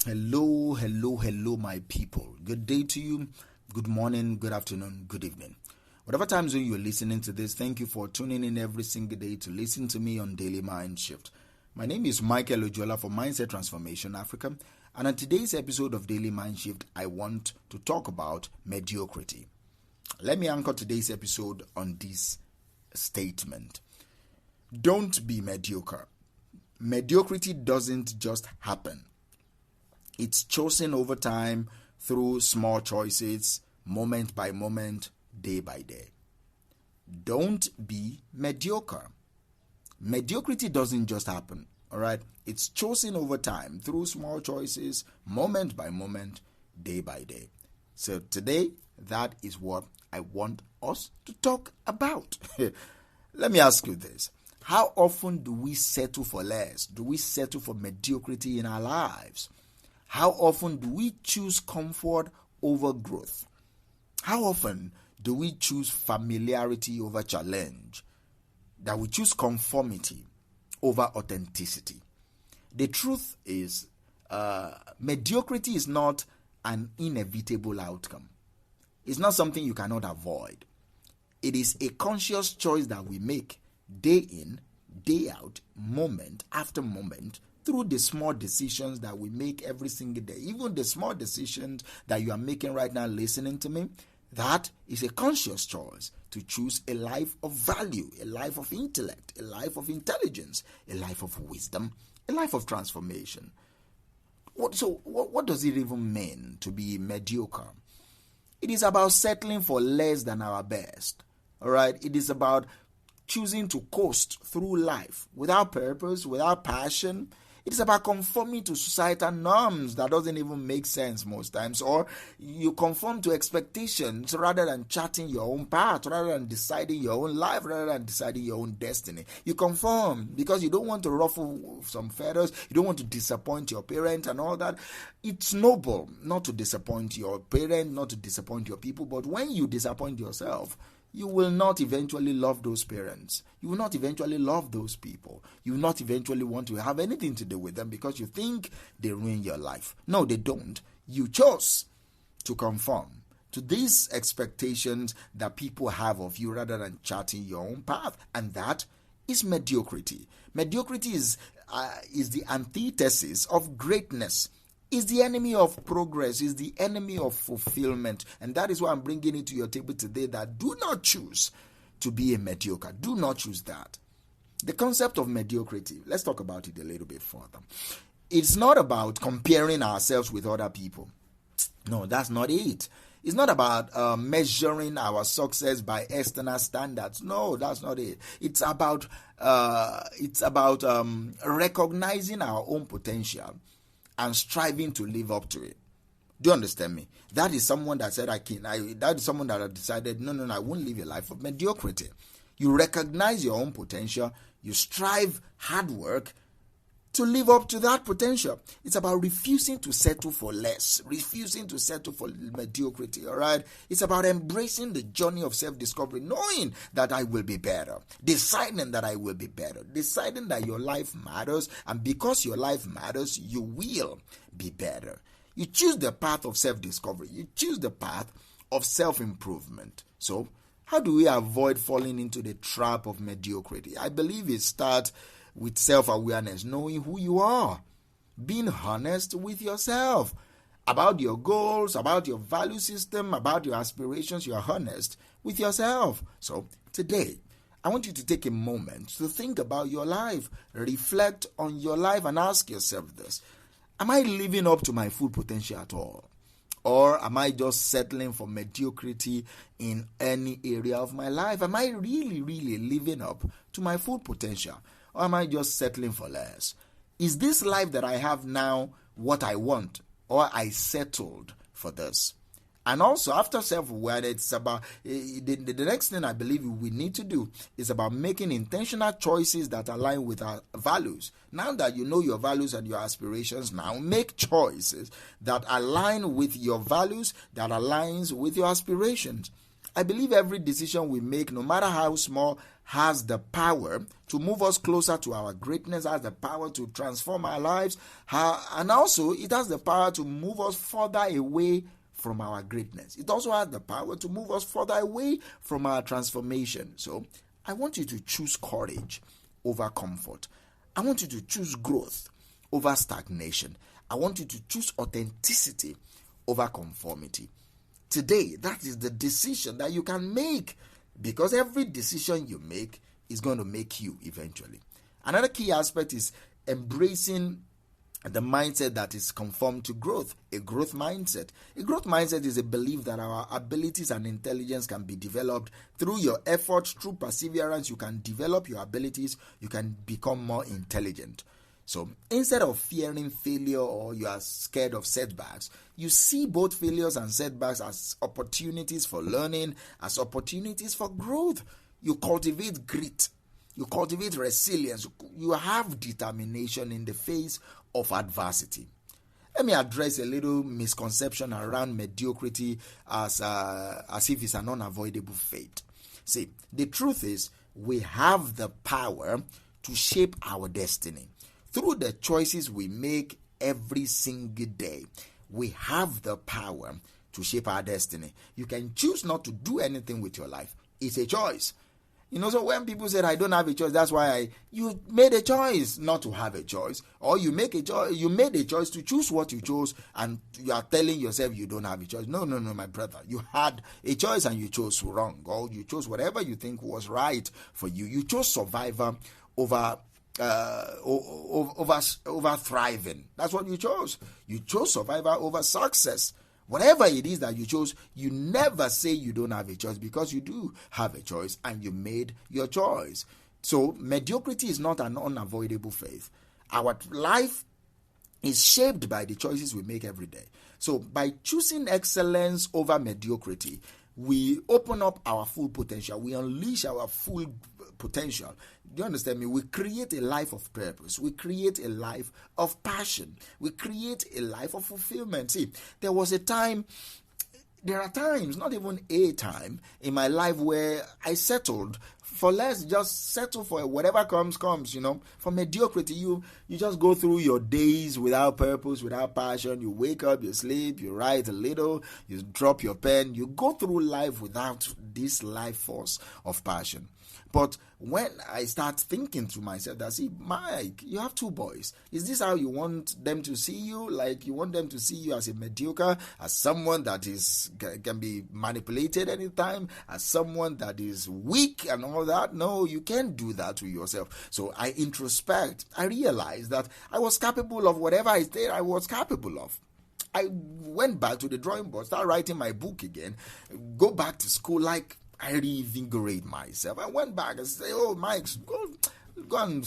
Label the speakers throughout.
Speaker 1: Hello, hello, hello, my people. Good day to you. Good morning, good afternoon, good evening. Whatever time zone you're listening to this, thank you for tuning in every single day to listen to me on Daily Mind Shift. My name is Michael Ojola for Mindset Transformation Africa, and on today's episode of Daily Mind Shift, I want to talk about mediocrity. Let me anchor today's episode on this statement. Don't be mediocre. Mediocrity doesn't just happen. It's chosen over time through small choices, moment by moment, day by day. Don't be mediocre. Mediocrity doesn't just happen, all right? It's chosen over time through small choices, moment by moment, day by day. So today, that is what I want us to talk about. Let me ask you this. How often do we settle for less? Do we settle for mediocrity in our lives? How often do we choose comfort over growth? How often do we choose familiarity over challenge? That we choose conformity over authenticity? The truth is, mediocrity is not an inevitable outcome. It's not something you cannot avoid. It is a conscious choice that we make day in, day out, moment after moment, through the small decisions that we make every single day. Even the small decisions that you are making right now listening to me, that is a conscious choice to choose a life of value, a life of intellect, a life of intelligence, a life of wisdom, a life of transformation. What does it even mean to be mediocre? It is about settling for less than our best. All right? It is about choosing to coast through life without purpose, without passion. It is about conforming to societal norms that doesn't even make sense most times, or you conform to expectations rather than charting your own path, rather than deciding your own life, rather than deciding your own destiny. You conform because you don't want to ruffle some feathers, you don't want to disappoint your parents and all that. It's noble not to disappoint your parents, not to disappoint your people, but when you disappoint yourself, you will not eventually love those parents. You will not eventually love those people. You will not eventually want to have anything to do with them because you think they ruin your life. No, they don't. You chose to conform to these expectations that people have of you rather than charting your own path. And that is mediocrity. Mediocrity is the antithesis of greatness. Is the enemy of progress, is the enemy of fulfillment. And that is why I'm bringing it to your table today, that do not choose to be a mediocre. Do not choose that. The concept of mediocrity, let's talk about it a little bit further. It's not about comparing ourselves with other people. No, that's not it. It's not about measuring our success by external standards. No, that's not it. It's about recognizing our own potential and striving to live up to it. Do you understand me? That is someone that said, that is someone that had decided, no, I won't live a life of mediocrity. You recognize your own potential. You strive hard work to live up to that potential. It's about refusing to settle for less, refusing to settle for mediocrity, all right? It's about embracing the journey of self-discovery, knowing that I will be better, deciding that I will be better, deciding that your life matters, and because your life matters, you will be better. You choose the path of self-discovery. You choose the path of self-improvement. So, how do we avoid falling into the trap of mediocrity? I believe it starts with self-awareness, knowing who you are, being honest with yourself about your goals, about your value system, about your aspirations. You are honest with yourself. So today, I want you to take a moment to think about your life, reflect on your life, and ask yourself this: am I living up to my full potential at all? Or am I just settling for mediocrity in any area of my life? Am I really, really living up to my full potential? Or am I just settling for less? Is this life that I have now what I want? Or I settled for this? And also, after self-awareness, it's about the next thing I believe we need to do is about making intentional choices that align with our values. Now that you know your values and your aspirations, now make choices that align with your values, that aligns with your aspirations. I believe every decision we make, no matter how small, has the power to move us closer to our greatness, has the power to transform our lives, and also it has the power to move us further away from our greatness. It also has the power to move us further away from our transformation. So I want you to choose courage over comfort. I want you to choose growth over stagnation. I want you to choose authenticity over conformity. Today, that is the decision that you can make, because every decision you make is going to make you eventually. Another key aspect is embracing the mindset that is conformed to growth, a growth mindset. A growth mindset is a belief that our abilities and intelligence can be developed through your efforts, through perseverance. You can develop your abilities, you can become more intelligent. So instead of fearing failure or you are scared of setbacks, you see both failures and setbacks as opportunities for learning, as opportunities for growth. You cultivate grit, you cultivate resilience, you have determination in the face of adversity. Let me address a little misconception around mediocrity as if it's an unavoidable fate. See, the truth is we have the power to shape our destiny. Through the choices we make every single day, we have the power to shape our destiny. You can choose not to do anything with your life. It's a choice. So when people say I don't have a choice, that's why you made a choice not to have a choice, or you made a choice to choose what you chose, and you are telling yourself you don't have a choice. No, my brother. You had a choice and you chose wrong, or you chose whatever you think was right for you. You chose survival over thriving. That's what you chose. You chose survival over success. Whatever it is that you chose, you never say you don't have a choice, because you do have a choice and you made your choice. So mediocrity is not an unavoidable fate. Our life is shaped by the choices we make every day. So by choosing excellence over mediocrity, we open up our full potential. We unleash our full potential. Do you understand me? We create a life of purpose. We create a life of passion. We create a life of fulfillment. See, there are times, not even a time in my life where I settled for less, just settle for whatever comes. For mediocrity, you just go through your days without purpose, without passion. You wake up, you sleep, you write a little, you drop your pen. You go through life without this life force of passion. But when I start thinking to myself that, see, Mike, you have two boys. Is this how you want them to see you? Like, you want them to see you as a mediocre, as someone that can be manipulated anytime, as someone that is weak and all that? No, you can't do that to yourself. So I introspect. I realized that I was capable of whatever I said I was capable of. I went back to the drawing board, started writing my book again, go back to school, like, I reinvigorate myself. I went back and said, oh, Mike, go and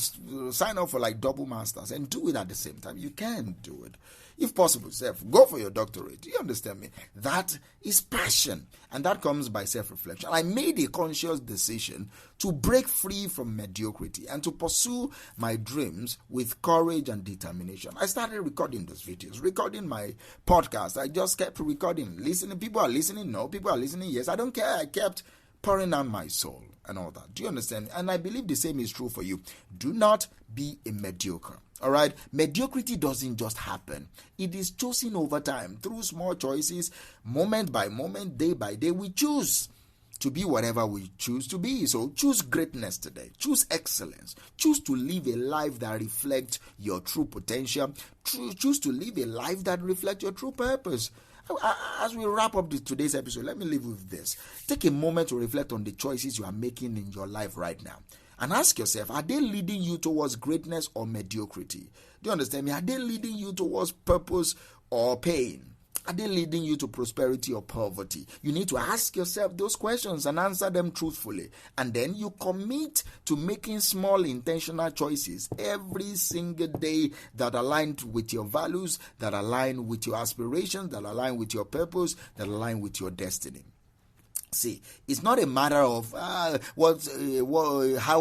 Speaker 1: sign up for like double masters and do it at the same time. You can do it. If possible, go for your doctorate. Do you understand me? That is passion, and that comes by self-reflection. I made a conscious decision to break free from mediocrity and to pursue my dreams with courage and determination. I started recording those videos, recording my podcast. I just kept recording, listening. People are listening. No, people are listening. Yes, I don't care. I kept pouring out my soul and all that. Do you understand? And I believe the same is true for you. Do not be a mediocre. All right? Mediocrity doesn't just happen. It is chosen over time through small choices, moment by moment, day by day. We choose to be whatever we choose to be. So choose greatness today. Choose excellence. Choose to live a life that reflects your true potential. Choose to live a life that reflects your true purpose. As we wrap up today's episode, let me leave with this. Take a moment to reflect on the choices you are making in your life right now. And ask yourself, are they leading you towards greatness or mediocrity? Do you understand me? Are they leading you towards purpose or pain? Are they leading you to prosperity or poverty? You need to ask yourself those questions and answer them truthfully. And then you commit to making small intentional choices every single day that align with your values, that align with your aspirations, that align with your purpose, that align with your destiny. See, it's not a matter of how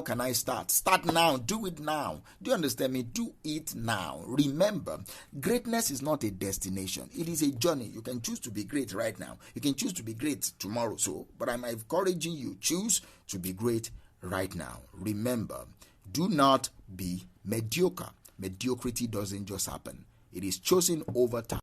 Speaker 1: can I start? Start now. Do it now. Do you understand me? Do it now. Remember, greatness is not a destination. It is a journey. You can choose to be great right now. You can choose to be great tomorrow. But I'm encouraging you, choose to be great right now. Remember, do not be mediocre. Mediocrity doesn't just happen. It is chosen over time.